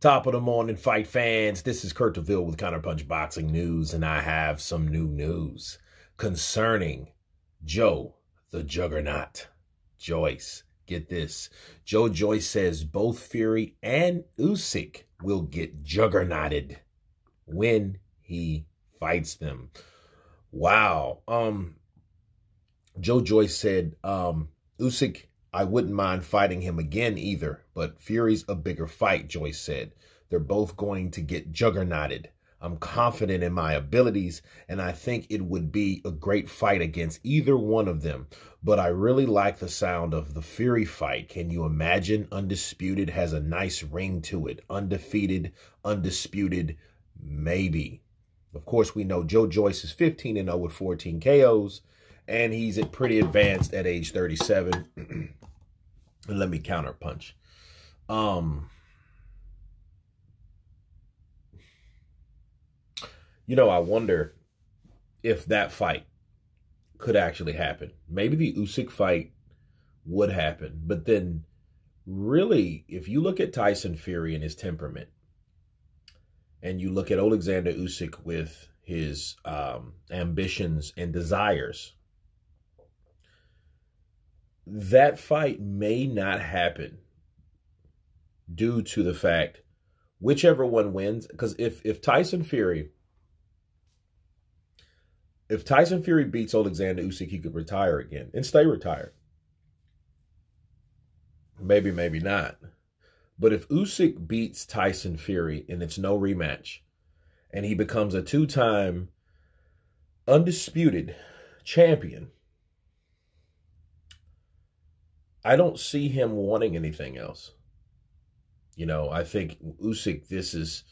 Top of the morning, fight fans. This is Kurt DeVille with Counterpunched Boxing News, and I have some new news concerning Joe the Juggernaut Joyce. Get this. Joe Joyce says both Fury and Usyk will get juggernauted when he fights them. Wow. Joe Joyce said, Usyk, I wouldn't mind fighting him again either, but Fury's a bigger fight, Joyce said. They're both going to get juggernauted. I'm confident in my abilities, and I think it would be a great fight against either one of them. But I really like the sound of the Fury fight. Can you imagine? Undisputed has a nice ring to it. Undefeated, undisputed, maybe. Of course, we know Joe Joyce is 15-0 with 14 KOs, and he's pretty advanced at age 37. And let me counterpunch. I wonder if that fight could actually happen. Maybe the Usyk fight would happen. But then, really, if you look at Tyson Fury and his temperament, and you look at Oleksandr Usyk with his ambitions and desires, that fight may not happen due to the fact whichever one wins. Because if Tyson Fury beats Oleksandr Usyk, he could retire again and stay retired. Maybe, maybe not. But if Usyk beats Tyson Fury and it's no rematch, and he becomes a two-time undisputed champion, I don't see him wanting anything else. I think Usyk, this is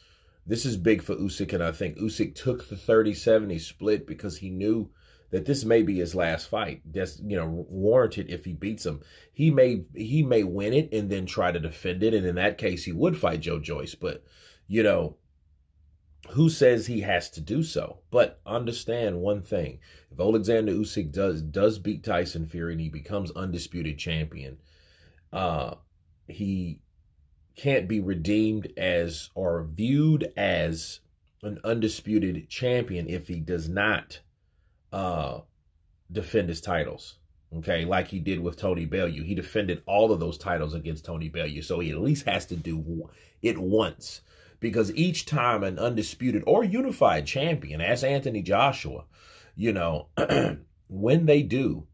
big for Usyk, and I think Usyk took the 30-70 split because he knew that this may be his last fight. That's, warranted if he beats him. He may win it and then try to defend it, and in that case, he would fight Joe Joyce. But, who says he has to do so? But understand one thing. If Oleksandr Usyk does beat Tyson Fury and he becomes undisputed champion, he can't be redeemed as or viewed as an undisputed champion if he does not defend his titles. Okay, like he did with Tony Bellew. He defended all of those titles against Tony Bellew, so he at least has to do it once. Because each time an undisputed or unified champion, as Anthony Joshua, when they do,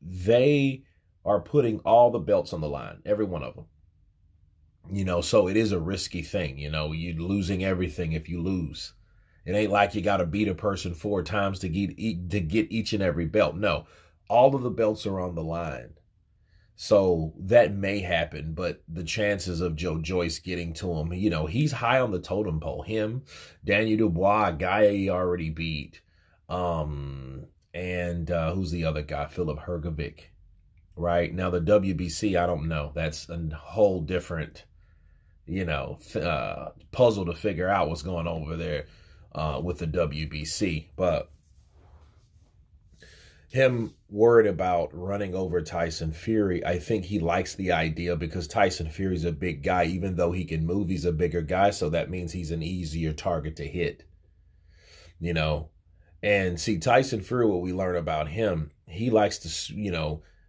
they are putting all the belts on the line, every one of them. So it is a risky thing. You're losing everything if you lose. It ain't like you got to beat a person 4 times to get each and every belt. No, all of the belts are on the line. So that may happen, but the chances of Joe Joyce getting to him, he's high on the totem pole. Him, Daniel Dubois, a guy he already beat. And who's the other guy? Philip Hrgovic, right? Now, the WBC, I don't know. That's a whole different, puzzle to figure out what's going on over there with the WBC. But him worried about running over Tyson Fury, I think he likes the idea because Tyson Fury's a big guy. Even though he can move, he's a bigger guy, so that means he's an easier target to hit. And see, Tyson Fury, what we learn about him, he likes to,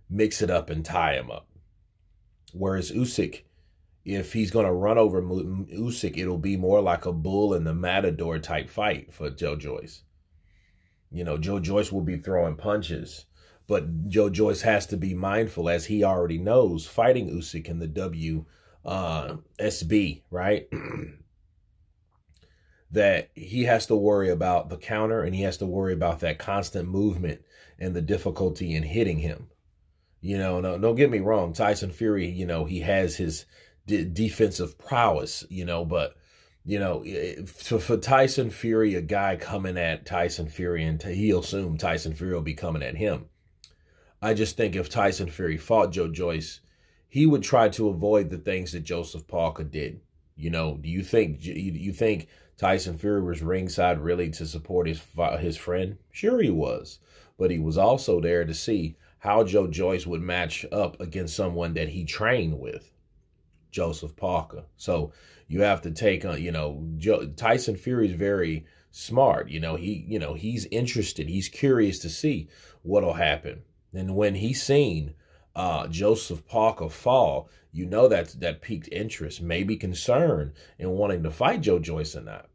mix it up and tie him up. Whereas Usyk, if he's going to run over Usyk, it'll be more like a bull in the matador type fight for Joe Joyce. Joe Joyce will be throwing punches, but Joe Joyce has to be mindful, as he already knows, fighting Usyk in the WSB, right? That he has to worry about the counter, and he has to worry about that constant movement and the difficulty in hitting him. No, don't get me wrong. Tyson Fury, he has his defensive prowess, but for Tyson Fury, a guy coming at Tyson Fury, and he'll assume Tyson Fury will be coming at him. I just think if Tyson Fury fought Joe Joyce, he would try to avoid the things that Joseph Parker did. Do you think Tyson Fury was ringside really to support his friend? Sure he was, but he was also there to see how Joe Joyce would match up against someone that he trained with. Joseph Parker. So you have to take on, Tyson Fury is very smart. He's interested. He's curious to see what'll happen. And when he's seen Joseph Parker fall, that piqued interest, maybe concern in wanting to fight Joe Joyce or not.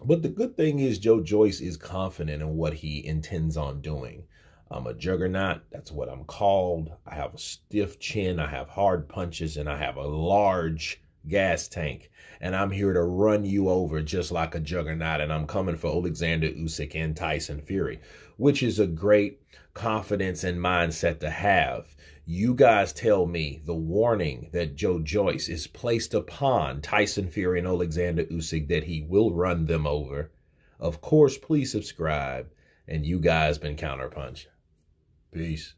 But the good thing is Joe Joyce is confident in what he intends on doing. I'm a juggernaut. That's what I'm called. I have a stiff chin. I have hard punches, and I have a large gas tank. And I'm here to run you over just like a juggernaut. And I'm coming for Oleksandr Usyk and Tyson Fury, which is a great confidence and mindset to have. You guys tell me the warning that Joe Joyce is placed upon Tyson Fury and Oleksandr Usyk that he will run them over. Of course, please subscribe. And you guys been Counterpunched. Peace.